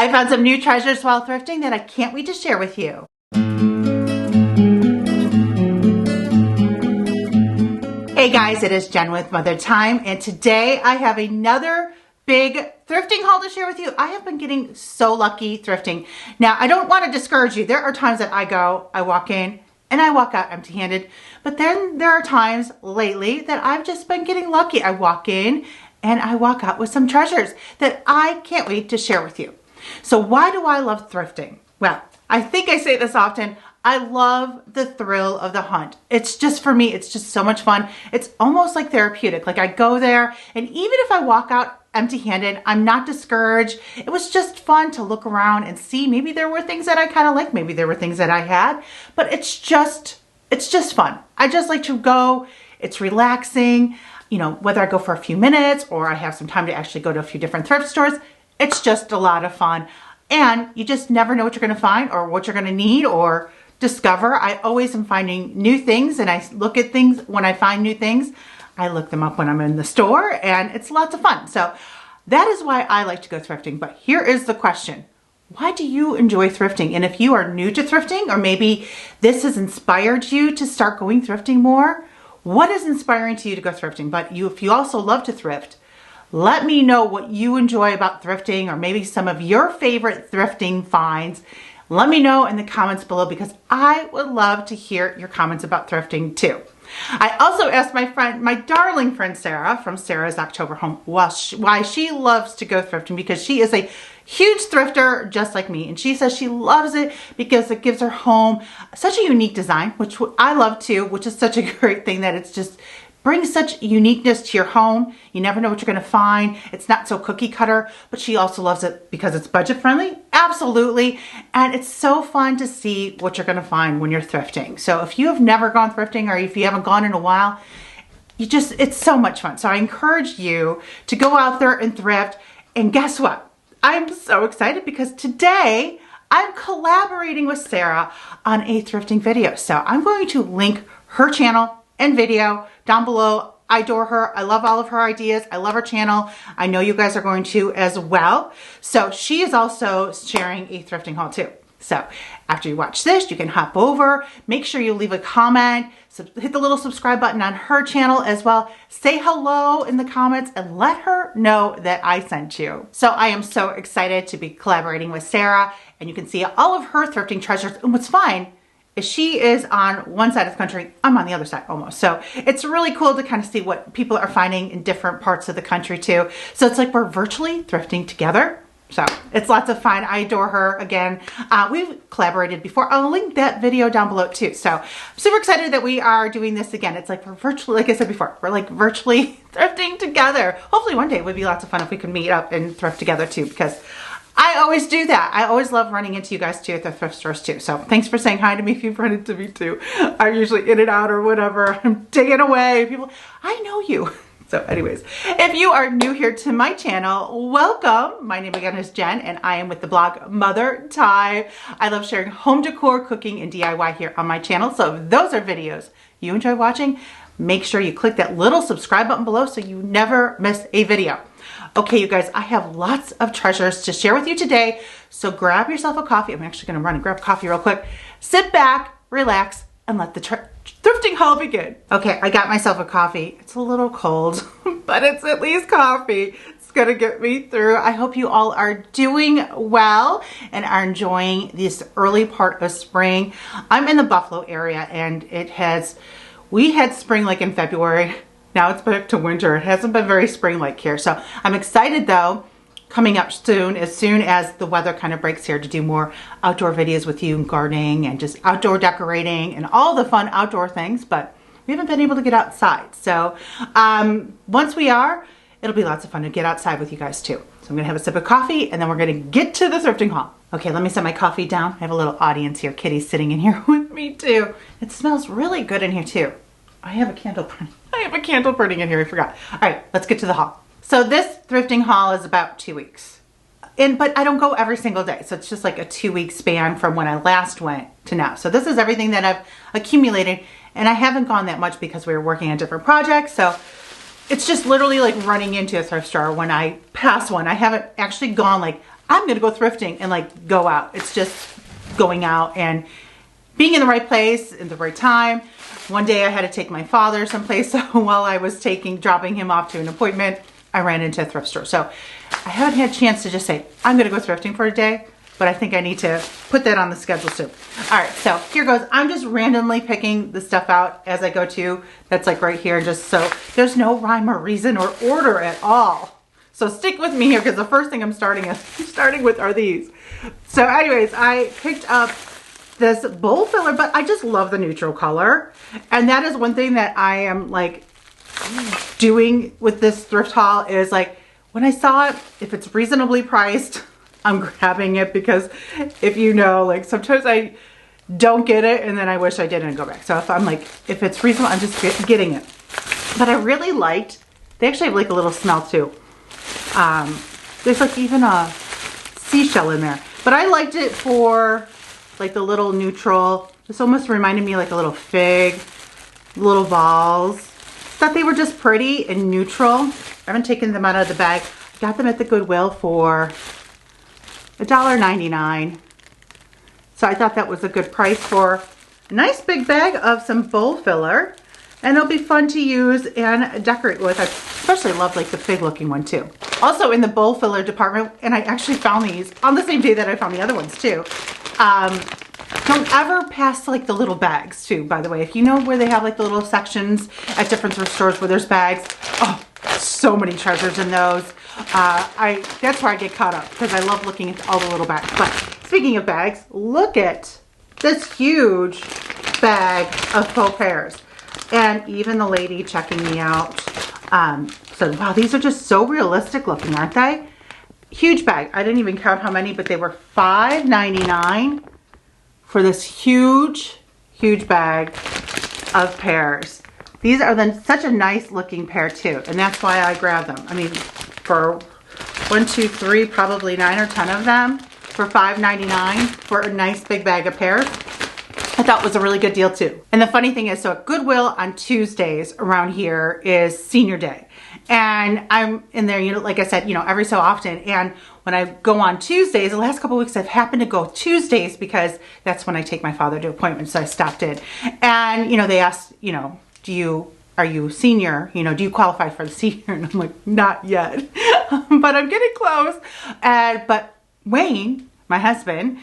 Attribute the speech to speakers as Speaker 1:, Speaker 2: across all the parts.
Speaker 1: I found some new treasures while thrifting that I can't wait to share with you. Hey guys, it is Jen with Mother Time, and today I have another big thrifting haul to share with you. I have been getting so lucky thrifting. Now, I don't want to discourage you. There are times that I walk in, and I walk out empty-handed. But then there are times lately that I've just been getting lucky. I walk in and I walk out with some treasures that I can't wait to share with you. So why do I love thrifting? Well, I think I say this often. I love the thrill of the hunt. It's just, for me, it's just so much fun. It's almost like therapeutic. Like I go there, and even if I walk out empty-handed, I'm not discouraged. It was just fun to look around and see. Maybe there were things that I kind of liked. Maybe there were things that I had, but it's just fun. I just like to go. It's relaxing. You know, whether I go for a few minutes or I have some time to actually go to a few different thrift stores, it's just a lot of fun. And you just never know what you're going to find or what you're going to need or discover. I always am finding new things, and I look at things when I find new things. I look them up when I'm in the store, and it's lots of fun. So that is why I like to go thrifting. But here is the question. Why do you enjoy thrifting? And if you are new to thrifting, or maybe this has inspired you to start going thrifting more, what is inspiring to you to go thrifting? But if you also love to thrift, let me know what you enjoy about thrifting, or maybe some of your favorite thrifting finds. Let me know in the comments below, because I would love to hear your comments about thrifting too. I also asked my darling friend Sarah from Sarah's October Home, why she loves to go thrifting, because she is a huge thrifter just like me. And she says she loves it because it gives her home such a unique design, which I love too, which is such a great thing that it's just brings such uniqueness to your home. You never know what you're going to find. It's not so cookie cutter, but she also loves it because it's budget friendly. Absolutely. And it's so fun to see what you're going to find when you're thrifting. So if you have never gone thrifting, or if you haven't gone in a while, it's so much fun. So I encourage you to go out there and thrift. And guess what? I'm so excited because today I'm collaborating with Sarah on a thrifting video. So I'm going to link her channel and video down below. I adore her. I love all of her ideas. I love her channel. I know you guys are going to as well. So she is also sharing a thrifting haul too. So after you watch this, you can hop over, make sure you leave a comment, hit the little subscribe button on her channel as well. Say hello in the comments and let her know that I sent you. So I am so excited to be collaborating with Sarah, and you can see all of her thrifting treasures. And what's fun is she is on one side of the country, I'm on the other side almost. So it's really cool to kind of see what people are finding in different parts of the country too. So it's like we're virtually thrifting together. So it's lots of fun. I adore her. Again, we've collaborated before. I'll link that video down below too. So I'm super excited that we are doing this again. It's like we're virtually, like I said before, we're like virtually thrifting together. Hopefully one day it would be lots of fun if we could meet up and thrift together too, because I always do that. I always love running into you guys too at the thrift stores too. So thanks for saying hi to me if you've run into me too. I'm usually in and out or whatever. I'm digging away. People, I know you. So anyways, if you are new here to my channel, welcome. My name again is Jen, and I am with the blog Mother Time. I love sharing home decor, cooking, and DIY here on my channel. So if those are videos you enjoy watching, make sure you click that little subscribe button below so you never miss a video. Okay, you guys, I have lots of treasures to share with you today. So grab yourself a coffee. I'm actually going to run and grab coffee real quick. Sit back, relax, and let the thrifting haul begin. Okay, I got myself a coffee. It's a little cold, but it's at least coffee. It's going to get me through. I hope you all are doing well and are enjoying this early part of spring. I'm in the Buffalo area, and we had spring like in February. Now it's back to winter. It hasn't been very spring-like here. So I'm excited though, coming up soon as the weather kind of breaks here, to do more outdoor videos with you and gardening and just outdoor decorating and all the fun outdoor things, but we haven't been able to get outside. So once we are, it'll be lots of fun to get outside with you guys too. So I'm gonna have a sip of coffee, and then we're gonna get to the thrifting haul. Okay, let me set my coffee down. I have a little audience here. Kitty's sitting in here with me too. It smells really good in here too. I have a candle burning in here, I forgot. All right, let's get to the haul. So this thrifting haul is about 2 weeks. But I don't go every single day. So it's just like a 2-week span from when I last went to now. So this is everything that I've accumulated, and I haven't gone that much because we were working on different projects. So it's just literally like running into a thrift store when I pass one. I haven't actually gone like I'm gonna go thrifting and like go out. It's just going out and being in the right place at the right time. One day I had to take my father someplace, so while I was dropping him off to an appointment, I ran into a thrift store. So I haven't had a chance to just say, I'm gonna go thrifting for a day, but I think I need to put that on the schedule soon. All right, so here goes. I'm just randomly picking the stuff out as I go to. That's like right here, just so there's no rhyme or reason or order at all. So stick with me here, because the first thing I'm starting with are these. So anyways, I picked up this bowl filler, but I just love the neutral color. And that is one thing that I am like doing with this thrift haul is like, when I saw it, if it's reasonably priced, I'm grabbing it, because if you know, like sometimes I don't get it and then I wish I did and go back. So if I'm like, if it's reasonable, I'm just getting it. But I really liked, they actually have like a little smell too. There's like even a seashell in there, but I liked it for like the little neutral. This almost reminded me like a little fig, little balls. Thought they were just pretty and neutral. I haven't taken them out of the bag. I got them at the Goodwill for $1.99. So I thought that was a good price for a nice big bag of some bowl filler. And it'll be fun to use and decorate with. I especially love like the fig looking one too. Also in the bowl filler department, and I actually found these on the same day that I found the other ones too. Don't ever pass like the little bags too, by the way. If you know where they have like the little sections at different thrift stores where there's bags, oh, so many treasures in those. That's where I get caught up, because I love looking at all the little bags. But speaking of bags, look at this huge bag of faux pears. And even the lady checking me out said, wow, these are just so realistic looking, aren't they? Huge bag. I didn't even count how many, but they were $5.99 for this huge, huge bag of pears. These are then such a nice looking pear too, and that's why I grabbed them. I mean, for 1, 2, 3, probably 9 or 10 of them for $5.99 for a nice big bag of pears, I thought was a really good deal too. And the funny thing is, so at Goodwill on Tuesdays around here is senior day. And I'm in there, you know, like I said, you know, every so often. And when I go on Tuesdays, the last couple of weeks I've happened to go Tuesdays because that's when I take my father to appointments. So I stopped in. And, you know, they asked, you know, are you senior? You know, do you qualify for the senior? And I'm like, not yet, but I'm getting close. But Wayne, my husband,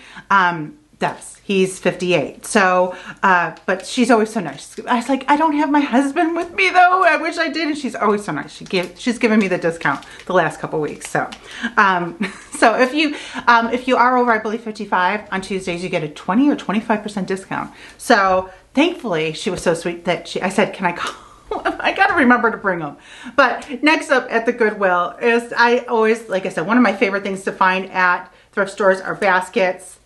Speaker 1: does. He's 58. So, but she's always so nice. I was like, I don't have my husband with me though. I wish I did. And she's always so nice. She's given me the discount the last couple weeks. So, so if you are over, I believe 55 on Tuesdays, you get a 20 or 25% discount. So thankfully she was so sweet that I said, can I call? I got to remember to bring them. But next up at the Goodwill is, I always, like I said, one of my favorite things to find at thrift stores are baskets.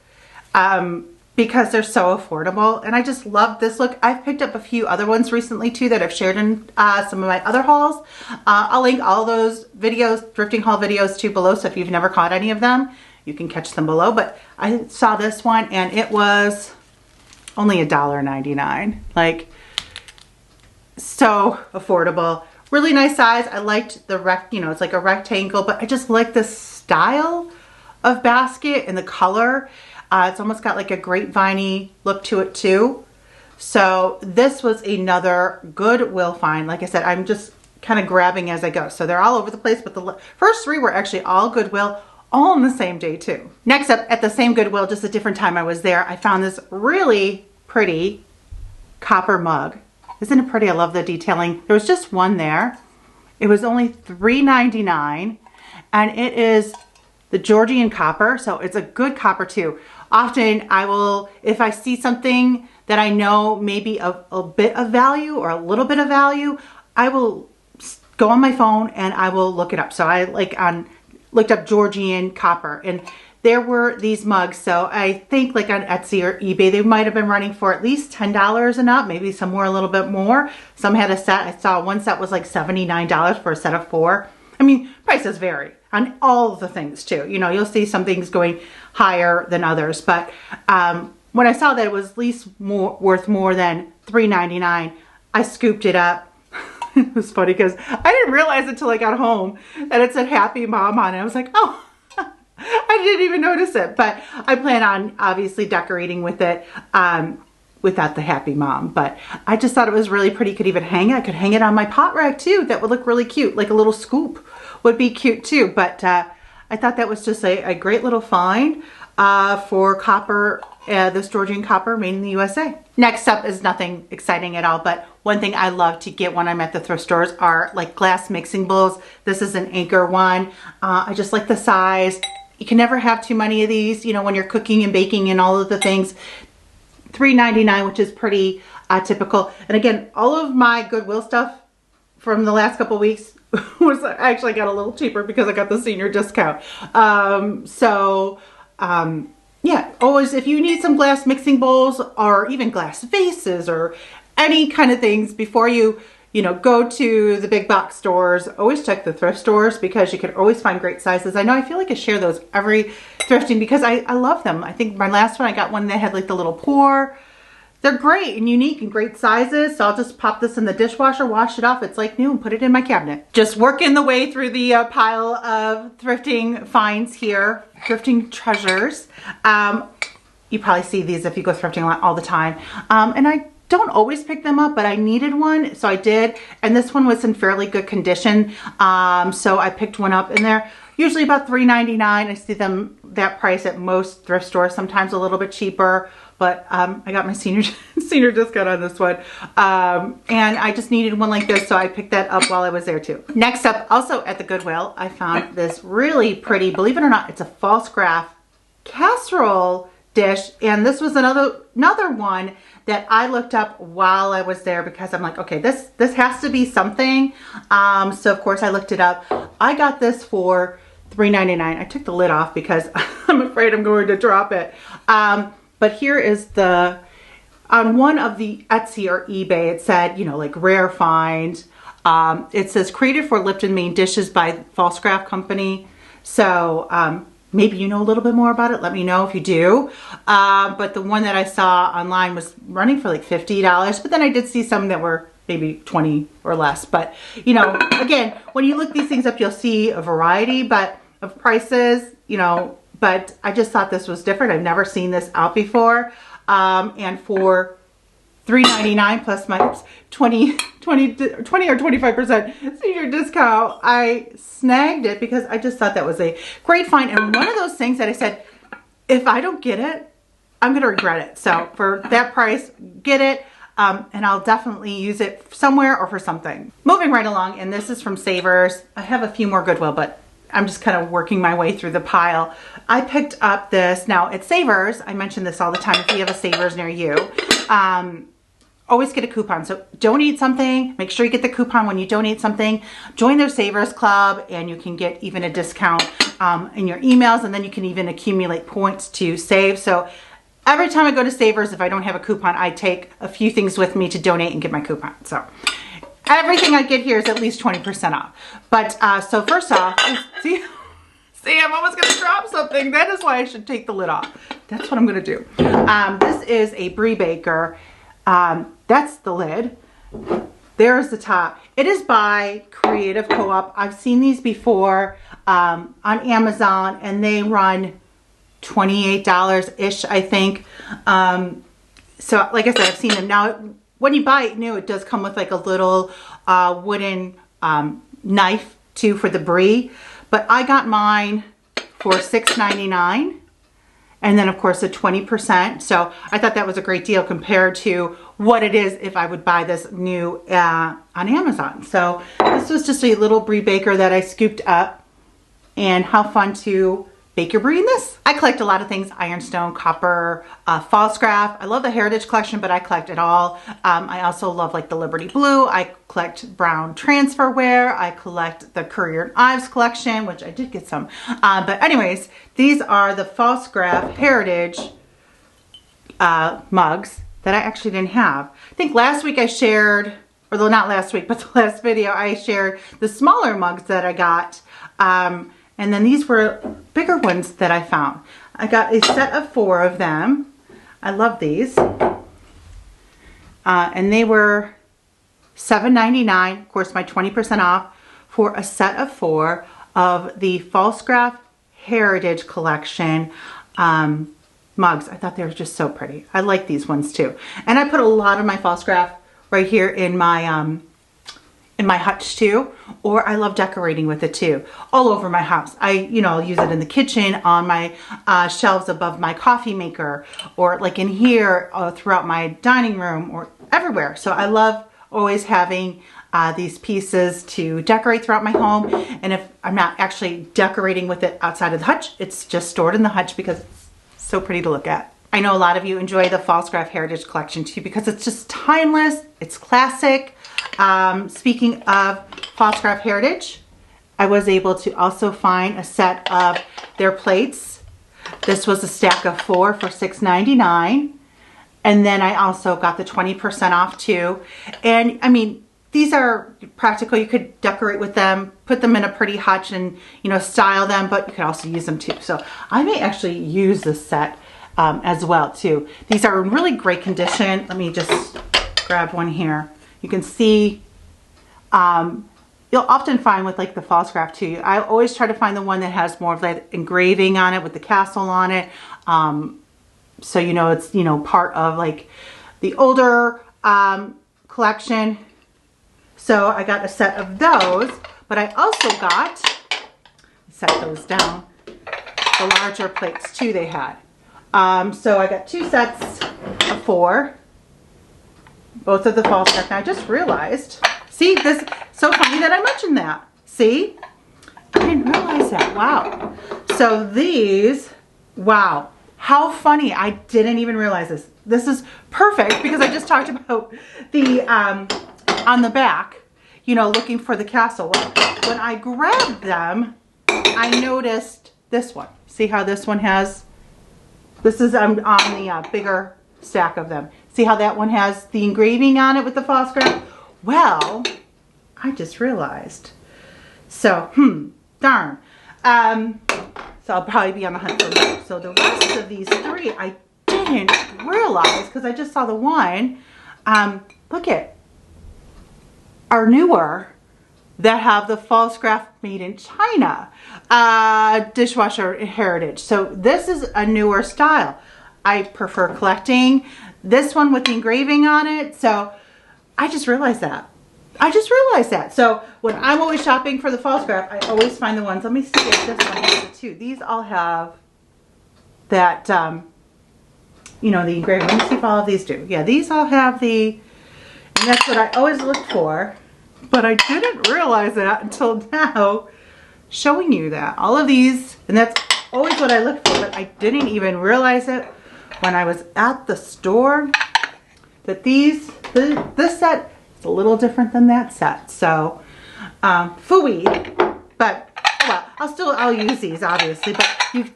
Speaker 1: Because they're so affordable, and I just love this look. I've picked up a few other ones recently too that I've shared in some of my other hauls. I'll link all those videos, thrifting haul videos too below, so if you've never caught any of them, you can catch them below. But I saw this one and it was only $1.99. Like, so affordable. Really nice size. I liked the you know, it's like a rectangle, but I just like the style of basket and the color. It's almost got like a grapevine-y look to it too. So this was another Goodwill find. Like I said, I'm just kind of grabbing as I go. So they're all over the place, but the first 3 were actually all Goodwill, all on the same day too. Next up at the same Goodwill, just a different time I was there, I found this really pretty copper mug. Isn't it pretty? I love the detailing. There was just one there. It was only $3.99, and it is the Georgian copper, so it's a good copper too. Often I will, if I see something that I know maybe a bit of value or a little bit of value, I will go on my phone and I will look it up. So I looked up Georgian copper, and there were these mugs. So I think like on Etsy or eBay, they might have been running for at least $10 and up, maybe some more a little bit more. Some had a set. I saw one set was like $79 for a set of 4. I mean, prices vary on all of the things too. You know, you'll see some things going higher than others, but when I saw that it was at least worth more than $3.99, I scooped it up. It was funny because I didn't realize until I got home that it said Happy Mom on it. I was like, oh, I didn't even notice it, but I plan on obviously decorating with it without the happy mom. But I just thought it was really pretty. Could even hang it. I could hang it on my pot rack too. That would look really cute. Like a little scoop would be cute too. But I thought that was just a great little find for copper, this Georgian copper made in the USA. Next up is nothing exciting at all, but one thing I love to get when I'm at the thrift stores are like glass mixing bowls. This is an Anchor one. I just like the size. You can never have too many of these, you know, when you're cooking and baking and all of the things. $3.99, which is pretty typical. And again, all of my Goodwill stuff from the last couple weeks was actually got a little cheaper because I got the senior discount. Yeah, always if you need some glass mixing bowls or even glass vases or any kind of things before you go to the big box stores, always check the thrift stores because you can always find great sizes. I know I feel like I share those every thrifting because I love them. I think my last one I got one that had like the little pour. They're great and unique and great sizes. So I'll just pop this in the dishwasher, wash it off. It's like new and put it in my cabinet. Just working the way through the pile of thrifting finds here, thrifting treasures. You probably see these if you go thrifting a lot all the time. And I don't always pick them up, but I needed one, so I did. And this one was in fairly good condition. So I picked one up and they're usually about $3.99. I see them that price at most thrift stores, sometimes a little bit cheaper. But I got my senior discount on this one. And I just needed one like this, so I picked that up while I was there too. Next up, also at the Goodwill, I found this really pretty, believe it or not, it's a Pfaltzgraff casserole dish. And this was another one that I looked up while I was there because I'm like, okay, this has to be something. So of course I looked it up. I got this for $3.99. I took the lid off because I'm afraid I'm going to drop it. But here is on one of the Etsy or eBay, it said, like rare find. It says created for Lipton, Maine dishes by Pfaltzgraff Company. So maybe you know a little bit more about it. Let me know if you do. But the one that I saw online was running for like $50. But then I did see some that were maybe 20 or less. But, again, when you look these things up, you'll see a variety of prices, But I just thought this was different. I've never seen this out before. And for $3.99 plus my 20 or 25% senior discount, I snagged it because I just thought that was a great find. And one of those things that I said, if I don't get it, I'm going to regret it. So for that price, get it. And I'll definitely use it somewhere or for something. Moving right along, and this is from Savers. I have a few more Goodwill, but I'm just kind of working my way through the pile. I picked up this. Now, at Savers, I mention this all the time if you have a Savers near you. Always get a coupon. So donate something. Make sure you get the coupon when you donate something. Join their Savers Club, and you can get even a discount in your emails, and then you can even accumulate points to save. So every time I go to Savers, if I don't have a coupon, I take a few things with me to donate and get my coupon. So everything I get here is at least 20% off. But so first off, see, I'm almost going to drop something. That is why I should take the lid off. That's what I'm going to do. This is a Brie Baker. That's the lid. There's the top. It is by Creative Co-op. I've seen these before on Amazon, and they run $28-ish, I think. So like I said, I've seen them. Now, when you buy it new, it does come with like a little wooden knife too for the Brie. But I got mine for $6.99. And then of course the 20%. So I thought that was a great deal compared to what it is if I would buy this new on Amazon. So this was just a little Brie Baker that I scooped up. And how fun to bake your Brie in this. I collect a lot of things: ironstone, copper, Pfaltzgraff. I love the Heritage Collection, but I collect it all. I also love like the Liberty Blue. I collect brown transferware. I collect the Currier and Ives collection, which I did get some. But anyways, these are the Pfaltzgraff Heritage mugs that I actually didn't have. I think last week I shared, or not last week, but the last video, I shared the smaller mugs that I got. And then these were bigger ones that I found. I got a set of 4 of them. I love these. And they were $7.99. Of course, my 20% off for a set of 4 of the Pfaltzgraff Heritage Collection mugs. I thought they were just so pretty. I like these ones too. And I put a lot of my Pfaltzgraff right here in my hutch too, or I love decorating with it too, all over my house. I'll use it in the kitchen, on my shelves above my coffee maker, or like in here throughout my dining room, or everywhere. So I love always having these pieces to decorate throughout my home. And if I'm not actually decorating with it outside of the hutch, it's just stored in the hutch because it's so pretty to look at. I know a lot of you enjoy the Pfaltzgraff Heritage Collection too, because it's just timeless, it's classic. Speaking of Pfaltzgraff Heritage, I was able to also find a set of their plates. This was a stack of 4 for $6.99. And then I also got the 20% off too. And I mean, these are practical. You could decorate with them, put them in a pretty hutch and, style them, but you could also use them too. So I may actually use this set as well too. These are in really great condition. Let me just grab one here. You can see, you'll often find with like the Pfaltzgraff too, I always try to find the one that has more of that engraving on it with the castle on it. So it's, part of like the older collection. So I got a set of those, but I also got, set those down, the larger plates too they had. So I got 2 sets of 4, both of the Pfaltzgraff. Now I just realized, see, this, so funny that I mentioned that. See, I didn't realize that. Wow. So these, wow, how funny. I didn't even realize this. This is perfect because I just talked about the, on the back, looking for the castle. Well, when I grabbed them, I noticed this one. See how this one has, this is on the bigger stack of them. See how that one has the engraving on it with the Pfaltzgraff? Well, I just realized. So, darn. So I'll probably be on the hunt for more. So the rest of these 3, I didn't realize because I just saw the one. Look at, are newer that have the Pfaltzgraff made in China dishwasher heritage. So this is a newer style. I prefer collecting this one with the engraving on it. So I just realized that. So when I'm always shopping for the Pfaltzgraff, I always find the ones. Let me see if this one has it too. These all have that, the engraving. Let me see if all of these do. Yeah, these all have the, and that's what I always look for. But I didn't realize that until now, showing you that. All of these, and that's always what I look for, but I didn't even realize it when I was at the store, that this set is a little different than that set. So, phooey, but well, I'll use these obviously, but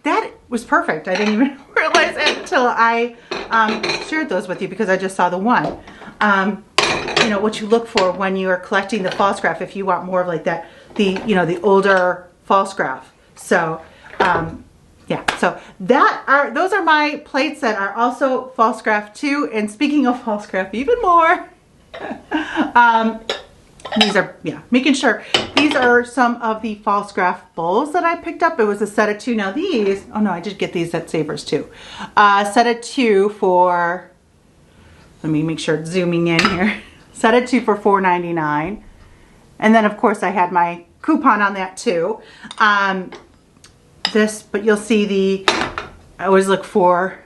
Speaker 1: that was perfect. I didn't even realize it until I shared those with you because I just saw the one. What you look for when you are collecting the Pfaltzgraff, if you want more of like that, the older Pfaltzgraff. So, yeah, so those are my plates that are also Pfaltzgraff too. And speaking of Pfaltzgraff even more, these are, yeah, making sure. These are some of the Pfaltzgraff bowls that I picked up. It was a set of 2. Now these, oh no, I did get these at Savers too. Set of 2 for, let me make sure it's zooming in here. Set of 2 for $4.99. And then of course I had my coupon on that too. But you'll see I always look for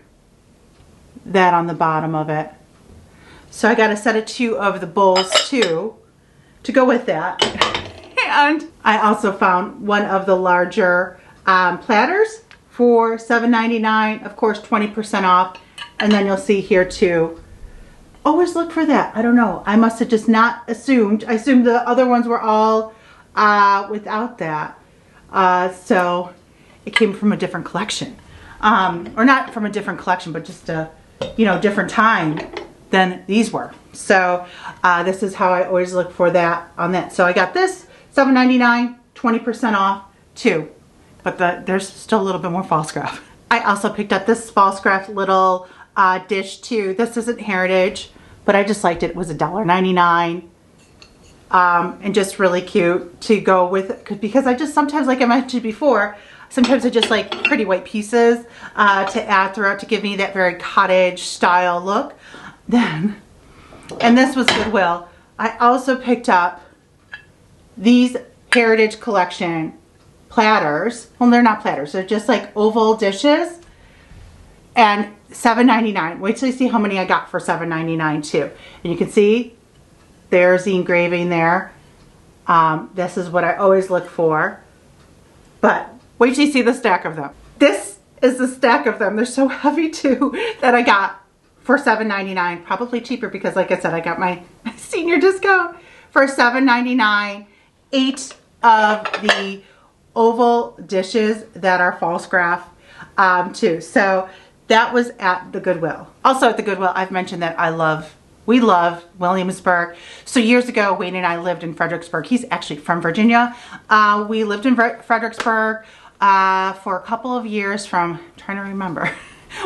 Speaker 1: that on the bottom of it. So I got a set of 2 of the bowls too, to go with that. And I also found one of the larger platters for $7.99, of course 20% off. And then you'll see here too, always look for that. I don't know, I must have just not assumed. I assumed the other ones were all without that. So it came from a different collection. Or not from a different collection, but just a, different time than these were. So this is how I always look for that on that. So I got this, $7.99, 20% off too. But there's still a little bit more Pfaltzgraff. I also picked up this Pfaltzgraff little dish too. This isn't heritage, but I just liked it. It was $1.99. And just really cute to go with, because I just sometimes, like I mentioned before, Sometimes I just like pretty white pieces to add throughout to give me that very cottage style look. Then, and this was Goodwill, I also picked up these Heritage Collection platters. Well, they're not platters. They're just like oval dishes. And $7.99. Wait till you see how many I got for $7.99 too. And you can see there's the engraving there. This is what I always look for. But wait till you see the stack of them. This is the stack of them. They're so heavy too that I got for $7.99. Probably cheaper because, like I said, I got my senior discount for $7.99. 8 of the oval dishes that are Pfaltzgraff too. So that was at the Goodwill. Also at the Goodwill, I've mentioned that we love Williamsburg. So years ago, Wayne and I lived in Fredericksburg. He's actually from Virginia. We lived in Fredericksburg for a couple of years from, I'm trying to remember.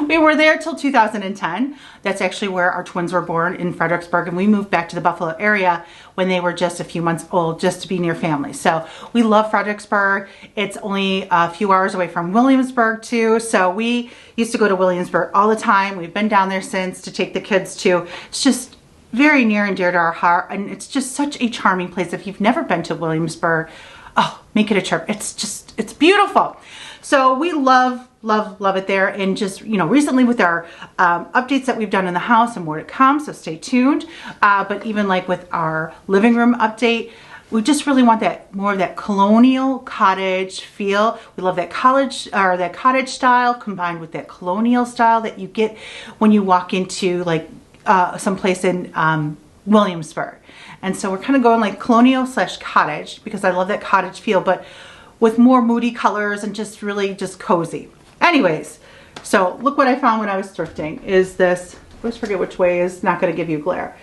Speaker 1: We were there till 2010. That's actually where our twins were born, in Fredericksburg, and we moved back to the Buffalo area when they were just a few months old, just to be near family. So we love Fredericksburg. It's only a few hours away from Williamsburg too. So we used to go to Williamsburg all the time. We've been down there since to take the kids to. It's just very near and dear to our heart, and it's just such a charming place. If you've never been to Williamsburg, oh, make it a trip. It's beautiful. So we love it there. And just, you know, recently with our updates that we've done in the house and more to come, so stay tuned. But even like with our living room update, we just really want that more of that colonial cottage feel. We love that that cottage style combined with that colonial style that you get when you walk into like someplace in Williamsburg. And so we're kind of going like colonial / cottage because I love that cottage feel, but with more moody colors and just really just cozy. Anyways, so look what I found when I was thrifting is this, I always forget which way is not going to give you glare,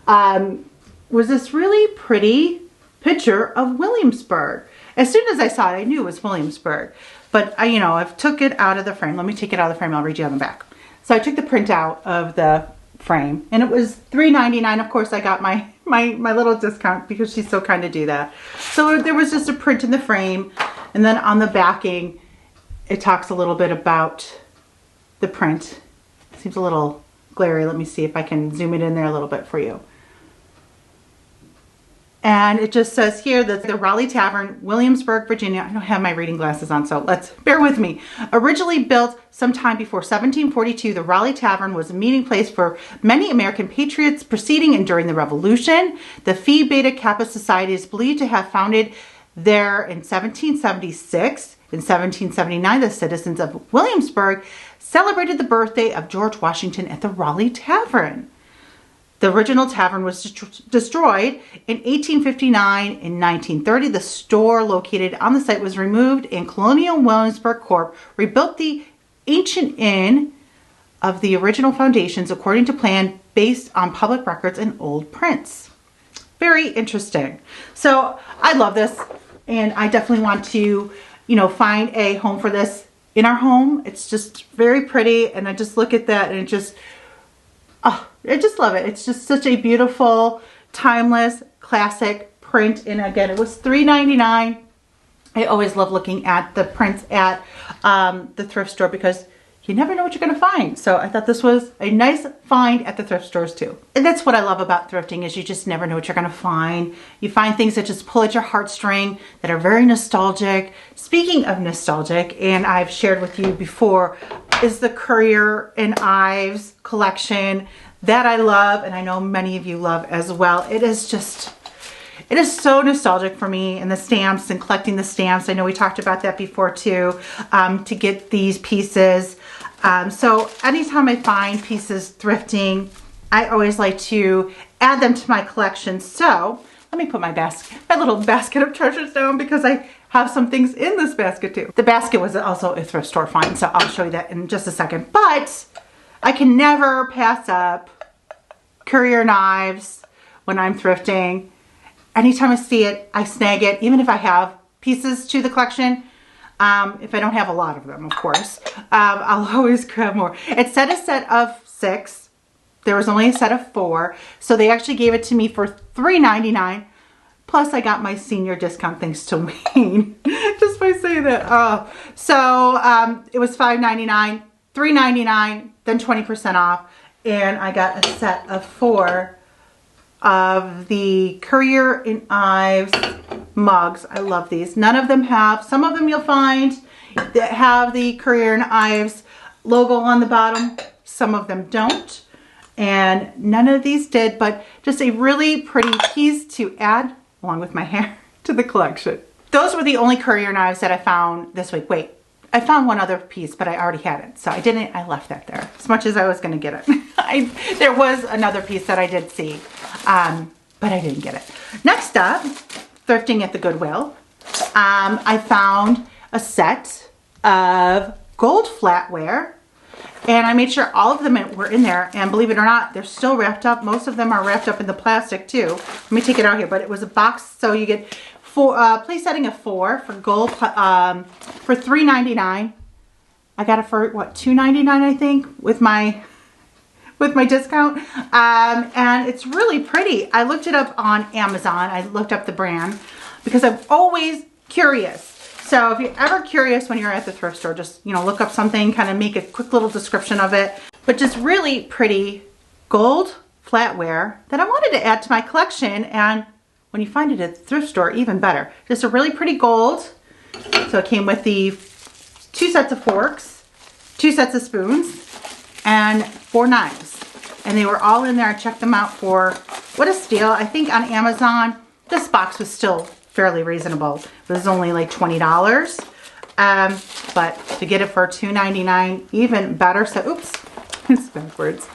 Speaker 1: was this really pretty picture of Williamsburg. As soon as I saw it, I knew it was Williamsburg, but I've took it out of the frame. Let me take it out of the frame. I'll read you on the back. So I took the print out of the frame and it was $3.99. Of course, I got my little discount because she's so kind to do that. So there was just a print in the frame, and then on the backing it talks a little bit about the print. It seems a little glary. Let me see if I can zoom it in there a little bit for you. And it just says here that the Raleigh Tavern, Williamsburg, Virginia. I don't have my reading glasses on, so bear with me. Originally built sometime before 1742, the Raleigh Tavern was a meeting place for many American patriots preceding and during the Revolution. The Phi Beta Kappa Society is believed to have founded there in 1776. In 1779, the citizens of Williamsburg celebrated the birthday of George Washington at the Raleigh Tavern. The original tavern was destroyed in 1859. In 1930, the store located on the site was removed, and Colonial Williamsburg Corp. rebuilt the ancient inn of the original foundations according to plan based on public records and old prints. Very interesting. So I love this, and I definitely want to, find a home for this in our home. It's just very pretty, and I just look at that and I just love it. It's just such a beautiful, timeless, classic print. And again, it was $3.99. I always love looking at the prints at the thrift store because you never know what you're going to find. So I thought this was a nice find at the thrift stores too. And that's what I love about thrifting is you just never know what you're going to find. You find things that just pull at your heartstring that are very nostalgic. Speaking of nostalgic, and I've shared with you before, is the Currier and Ives collection that I love, and I know many of you love as well. It is so nostalgic for me, and the stamps and collecting the stamps. I know we talked about that before too, to get these pieces. So anytime I find pieces thrifting, I always like to add them to my collection. So let me put my little basket of treasures down because I have some things in this basket too. The basket was also a thrift store find, so I'll show you that in just a second. But I can never pass up Currier knives when I'm thrifting. Anytime I see it, I snag it, even if I have pieces to the collection. If I don't have a lot of them, of course, I'll always grab more. It said a set of 6. There was only a set of 4, so they actually gave it to me for $3.99. Plus I got my senior discount thanks to Wayne, just by saying that. Oh, so it was $5.99, $3.99, then 20% off. And I got a set of 4 of the Currier and Ives mugs. I love these. None of them have, some of them you'll find that have the Currier and Ives logo on the bottom. Some of them don't. And none of these did, but just a really pretty piece to add along with my hair to the collection. Those were the only Currier knives that I found this week. Wait, I found one other piece, but I already had it. So I left that there as much as I was gonna get it. There was another piece that I did see, but I didn't get it. Next up, thrifting at the Goodwill. I found a set of gold flatware. And I made sure all of them were in there, and believe it or not, they're still wrapped up. Most of them are wrapped up in the plastic too. Let me take it out here, but it was a box, so you get place setting of 4 for gold for $3.99. I got it for what, $2.99 I think with my discount, and it's really pretty. I looked it up on Amazon. I looked up the brand because I'm always curious. So if you're ever curious when you're at the thrift store, just, you know, look up something, kind of make a quick little description of it. But just really pretty gold flatware that I wanted to add to my collection. And when you find it at the thrift store, even better. Just a really pretty gold. So it came with the 2 sets of forks, 2 sets of spoons, and 4 knives. And they were all in there. I checked them out for, what a steal. I think on Amazon, this box was still fairly reasonable. It was only like $20, but to get it for $2.99, even better. So, oops, it's backwards.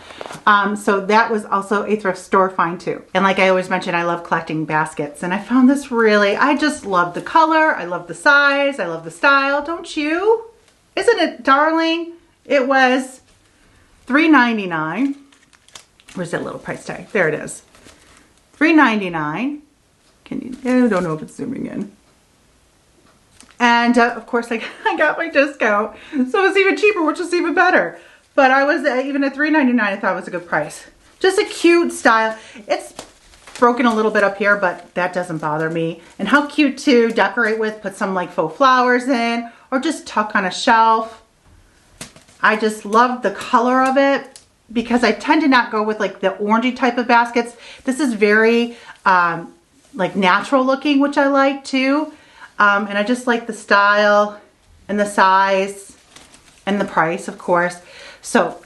Speaker 1: So that was also a thrift store find too. And like I always mention, I love collecting baskets, and I found this really, I just love the color, I love the size, I love the style, don't you? Isn't it darling? It was $3.99. Where's that little price tag? There it is. $3.99. I don't know if it's zooming in. And of course I got my discount, so it was even cheaper, which was even better. But I was even at $3.99, I thought it was a good price. Just a cute style. It's broken a little bit up here, but that doesn't bother me. And how cute to decorate with, put some like faux flowers in, or just tuck on a shelf. I just love the color of it because I tend to not go with like the orangey type of baskets. This is very like natural looking, which I like too. And I just like the style and the size and the price, of course. So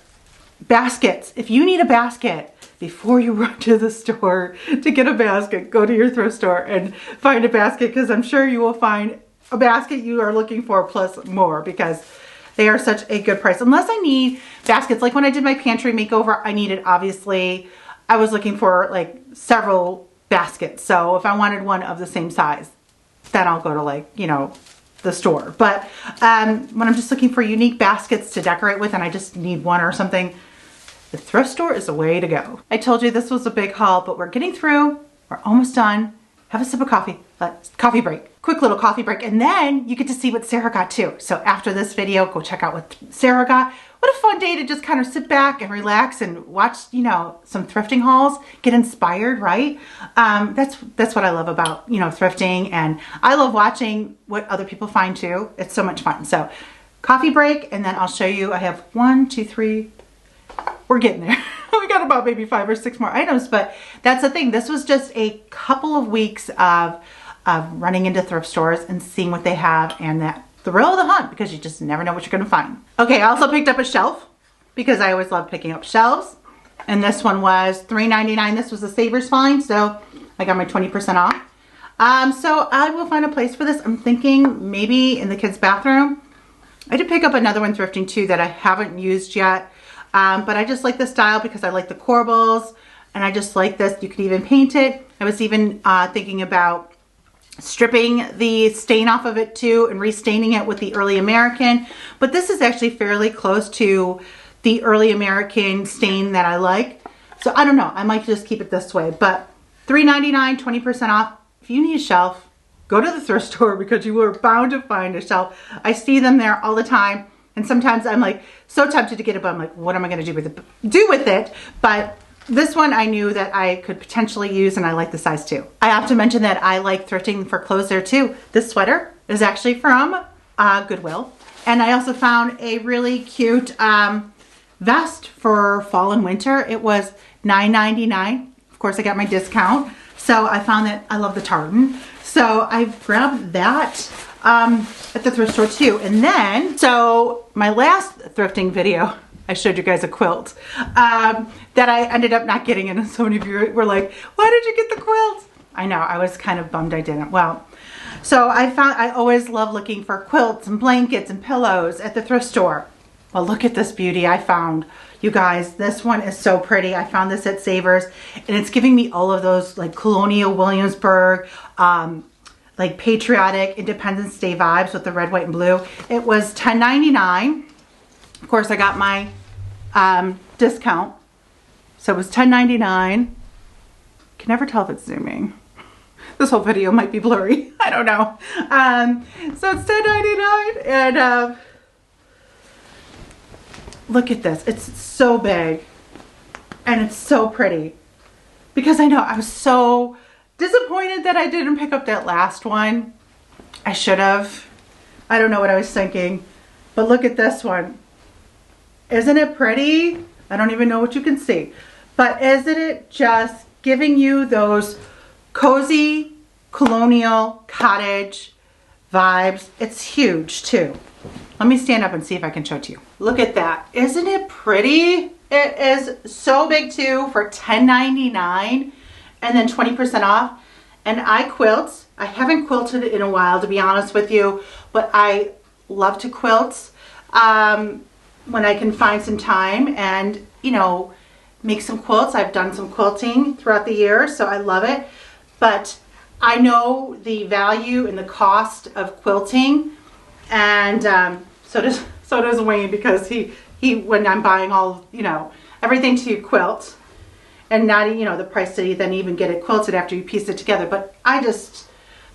Speaker 1: baskets, if you need a basket, before you run to the store to get a basket, go to your thrift store and find a basket, because I'm sure you will find a basket you are looking for plus more, because they are such a good price. Unless I need baskets, like when I did my pantry makeover, I needed, obviously, I was looking for like several baskets. So if I wanted one of the same size, then I'll go to like, you know, the store. But when I'm just looking for unique baskets to decorate with and I just need one or something, the thrift store is the way to go. I told you this was a big haul, but we're getting through. We're almost done. Have a sip of coffee. Coffee break. Quick little coffee break. And then you get to see what Sarah got too. So after this video, go check out what Sarah got. What a fun day to just kind of sit back and relax and watch, you know, some thrifting hauls, get inspired, right? That's what I love about, you know, thrifting, and I love watching what other people find too. It's so much fun. So coffee break, and then I'll show you. I have 1, 2, 3. We're getting there. We got about maybe 5 or 6 more items, but that's the thing. This was just a couple of weeks of running into thrift stores and seeing what they have, and that thrill of the hunt, because you just never know what you're going to find. Okay, I also picked up a shelf because I always love picking up shelves. And this one was $3.99. This was a Savers find, so I got my 20% off. So I will find a place for this. I'm thinking maybe in the kids' bathroom. I did pick up another one thrifting too that I haven't used yet. But I just like the style because I like the corbels, and I just like this. You could even paint it. I was even thinking about stripping the stain off of it too and restaining it with the Early American. But this is actually fairly close to the Early American stain that I like. So I don't know. I might just keep it this way. But $3.99, 20% off. If you need a shelf, go to the thrift store because you are bound to find a shelf. I see them there all the time. And sometimes I'm like so tempted to get it, but I'm like, what am I going to do with it? But this one I knew that I could potentially use, and I like the size too. I have to mention that I like thrifting for clothes there too. This sweater is actually from Goodwill. And I also found a really cute vest for fall and winter. It was $9.99. Of course, I got my discount. So I found that I love the tartan. So I grabbed that at the thrift store too. And then, so my last thrifting video, I showed you guys a quilt that I ended up not getting, and so many of you were like, why did you get the quilt? I know, I was kind of bummed I didn't. Well, so I always love looking for quilts and blankets and pillows at the thrift store. Well, look at this beauty I found. You guys, this one is so pretty. I found this at Savers, and it's giving me all of those like colonial Williamsburg, like patriotic Independence Day vibes with the red, white, and blue. It was $10.99. Of course, I got my discount. So it was $10.99. Can never tell if it's zooming. This whole video might be blurry. I don't know. So it's $10.99, and look at this. It's so big, and it's so pretty. Because I know I was so disappointed that I didn't pick up that last one. I should have. I don't know what I was thinking, but look at this one. Isn't it pretty? I don't even know what you can see, but isn't it just giving you those cozy colonial cottage vibes? It's huge too. Let me stand up and see if I can show it to you. Look at that. Isn't it pretty? It is so big too for $10.99 and then 20% off. And I quilt. I haven't quilted in a while, to be honest with you, but I love to quilt when I can find some time and, you know, make some quilts. I've done some quilting throughout the year, so I love it. But I know the value and the cost of quilting, and so does Wayne, because he when I'm buying all, you know, everything to quilt, and not, you know, the price to then even get it quilted after you piece it together. But I just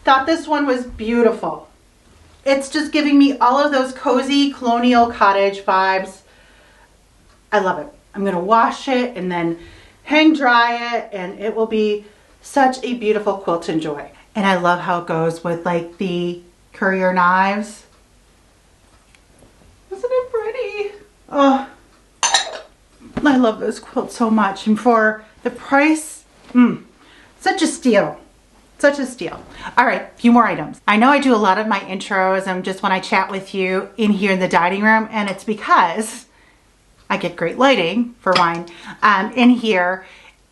Speaker 1: thought this one was beautiful. It's just giving me all of those cozy colonial cottage vibes. I love it. I'm gonna wash it and then hang dry it, and it will be such a beautiful quilt to enjoy. And I love how it goes with like the courier knives. Isn't it pretty? Oh, I love this quilt so much. And for the price, such a steal. Such a steal. All right, a few more items. I know I do a lot of my intros and just when I chat with you in here in the dining room, and it's because I get great lighting, for one, in here.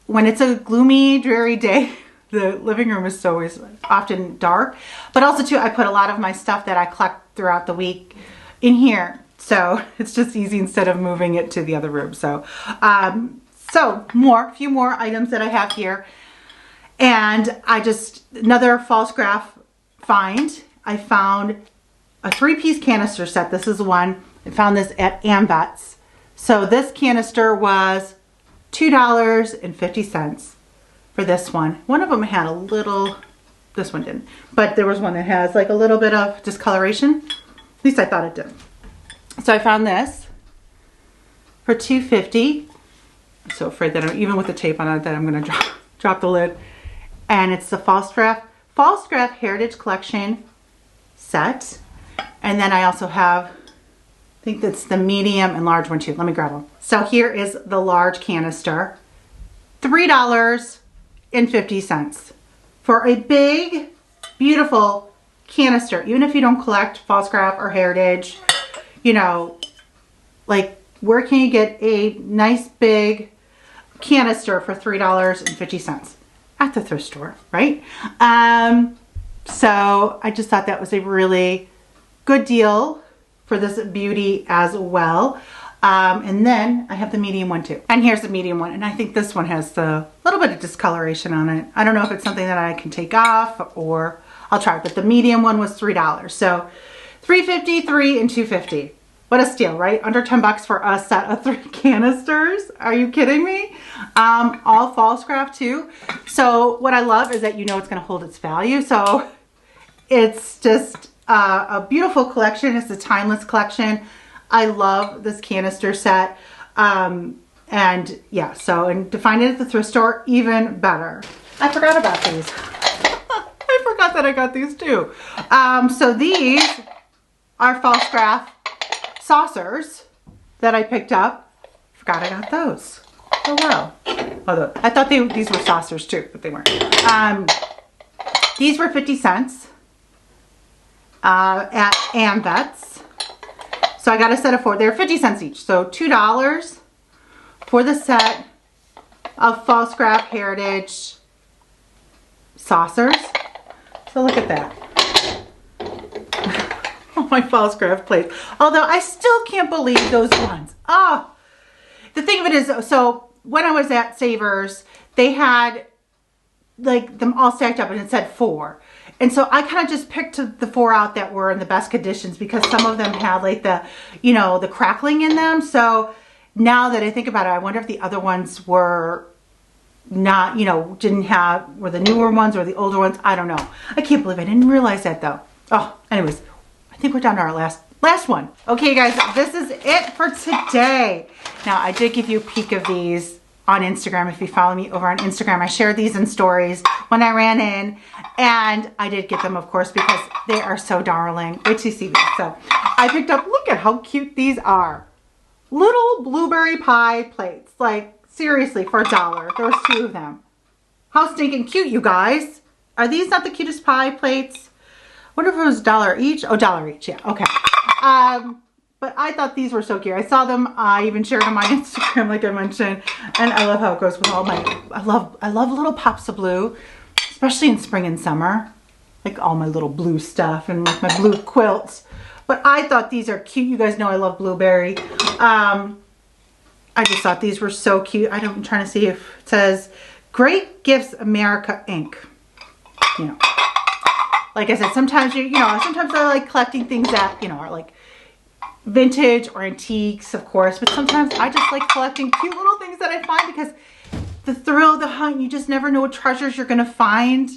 Speaker 1: When it's a gloomy, dreary day, the living room is always often dark, but also too, I put a lot of my stuff that I collect throughout the week in here. So it's just easy instead of moving it to the other room. So, a few more items that I have here. And another Pfaltzgraff find. I found a 3-piece canister set. This is the one. I found this at Ambets. So this canister was $2.50 for this one. One of them had a little, this one didn't, but there was one that has like a little bit of discoloration. At least I thought it did. So I found this for $2.50. I'm so afraid that even with the tape on it that I'm gonna drop the lid. And it's the Pfaltzgraff Heritage Collection set. And then I also have, I think that's the medium and large one too. Let me grab them. So here is the large canister. $3.50 for a big, beautiful canister. Even if you don't collect Pfaltzgraff or Heritage, you know, like where can you get a nice big canister for $3.50? At the thrift store, right? So I just thought that was a really good deal for this beauty as well. And then I have the medium one too. And here's the medium one. And I think this one has the little bit of discoloration on it. I don't know if it's something that I can take off or I'll try, but the medium one was $3. So $3.50, $3, and $2.50. What a steal, right? Under 10 bucks for a set of 3 canisters. Are you kidding me? All Pfaltzgraff too. So what I love is that you know it's gonna hold its value. So it's just a beautiful collection. It's a timeless collection. I love this canister set. And And yeah, so, and to find it at the thrift store, even better. I forgot about these. I forgot that I got these too. So these are Pfaltzgraff saucers that I picked up. Forgot I got those. Oh wow. Although I thought these were saucers too, but they weren't. These were 50 cents at Ambets. So I got a set of 4. They're 50 cents each. So $2 for the set of Pfaltzgraff Heritage saucers. So look at that. Oh, my Pfaltzgraff plates. Although I still can't believe those ones. Oh, the thing of it is, so when I was at Savers, they had like them all stacked up and it said 4. And so I kind of just picked the 4 out that were in the best conditions because some of them had like the, you know, the crackling in them. So now that I think about it, I wonder if the other ones were not, you know, didn't have, were the newer ones or the older ones. I don't know. I can't believe I didn't realize that though. Oh, anyways, I think we're down to our last one. Okay guys, this is it for today. Now I did give you a peek of these on Instagram. If you follow me over on Instagram, I shared these in stories when I ran in, and I did get them, of course, because they are so darling. Wait till you see these. So I picked up, look at how cute these are. Little blueberry pie plates. Like, seriously, for $1. There was 2 of them. How stinking cute, you guys. Are these not the cutest pie plates? I wonder if it was $1 each. Oh, $1 each, yeah, okay. But I thought these were so cute. I saw them, I even shared them on Instagram like I mentioned. And I love how it goes with all my, I love little pops of blue, especially in spring and summer. Like all my little blue stuff and like my blue quilts. But I thought these are cute. You guys know I love blueberry. I just thought these were so cute. I'm trying to see if it says Great Gifts America Inc. You know, like I said, sometimes sometimes I like collecting things that, you know, are like vintage or antiques, of course, but sometimes I just like collecting cute little things that I find because the thrill of the hunt, you just never know what treasures you're gonna find.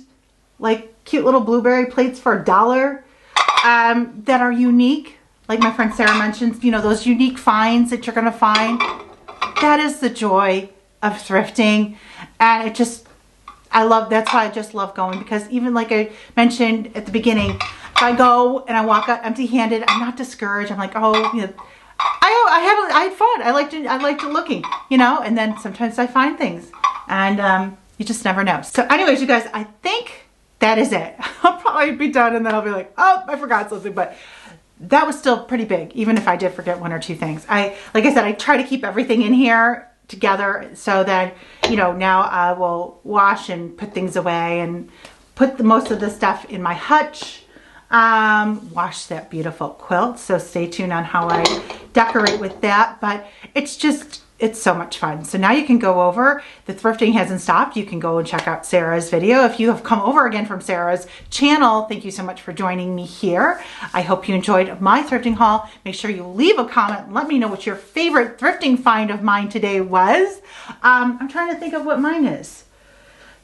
Speaker 1: Like cute little blueberry plates for $1 that are unique. Like my friend Sarah mentions, you know, those unique finds that you're gonna find. That is the joy of thrifting. And it just, that's why I just love going, because even like I mentioned at the beginning, if I go and I walk out empty-handed, I'm not discouraged. I'm like, oh, you know, I had fun. I liked looking, you know, and then sometimes I find things and you just never know. So anyways, you guys, I think that is it. I'll probably be done and then I'll be like, oh, I forgot something, but that was still pretty big, even if I did forget 1 or 2 things. Like I said, I try to keep everything in here together so that, you know, now I will wash and put things away and put most of the stuff in my hutch. Wash that beautiful quilt, so stay tuned on how I decorate with that, but it's so much fun. So now you can go over, the thrifting hasn't stopped. You can go and check out Sarah's video. If you have come over again from Sarah's channel, thank you so much for joining me here. I hope you enjoyed my thrifting haul. Make sure you leave a comment and let me know what your favorite thrifting find of mine today was. I'm trying to think of what mine is.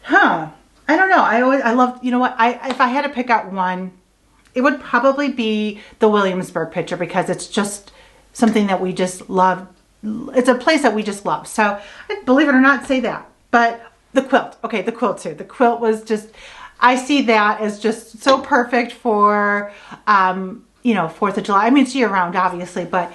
Speaker 1: I don't know. I love, you know what, if I had to pick out one, it would probably be the Williamsburg picture, because it's just something that we just love. It's a place that we just love. So believe it or not, say that. But the quilt, okay, the quilt too. The quilt was just, I see that as just so perfect for, you know, 4th of July. I mean, it's year round, obviously, but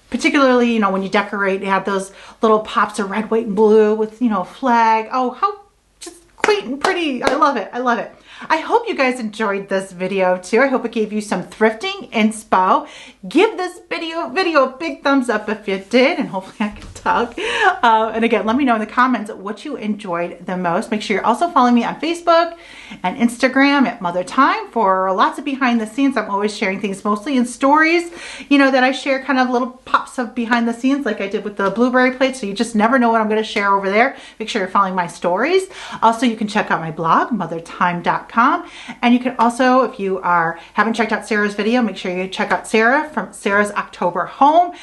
Speaker 1: particularly, you know, when you decorate, you have those little pops of red, white, and blue with, you know, a flag. Oh, how just quaint and pretty. I love it. I love it. I hope you guys enjoyed this video too. I hope it gave you some thrifting inspo. Give this video a big thumbs up if you did, and hopefully I can talk. And again, let me know in the comments what you enjoyed the most. Make sure you're also following me on Facebook and Instagram at Mother Time for lots of behind the scenes. I'm always sharing things mostly in stories, you know, that I share kind of little pops of behind the scenes like I did with the blueberry plate. So you just never know what I'm going to share over there. Make sure you're following my stories. Also, you can check out my blog, mothertime.com. And you can also, if you haven't checked out Sarah's video, make sure you check out Sarah from Sarah's October Home.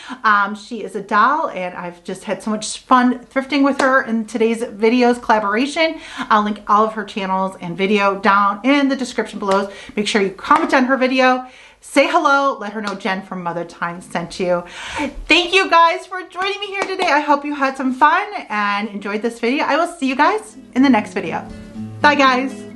Speaker 1: She is a doll, and I've just had so much fun thrifting with her in today's videos collaboration. I'll link all of her channels and video down in the description below. Make sure you comment on her video, say hello. Let her know Jen from Mother Time sent you. Thank you guys for joining me here today. I hope you had some fun and enjoyed this video. I will see you guys in the next video. Bye guys.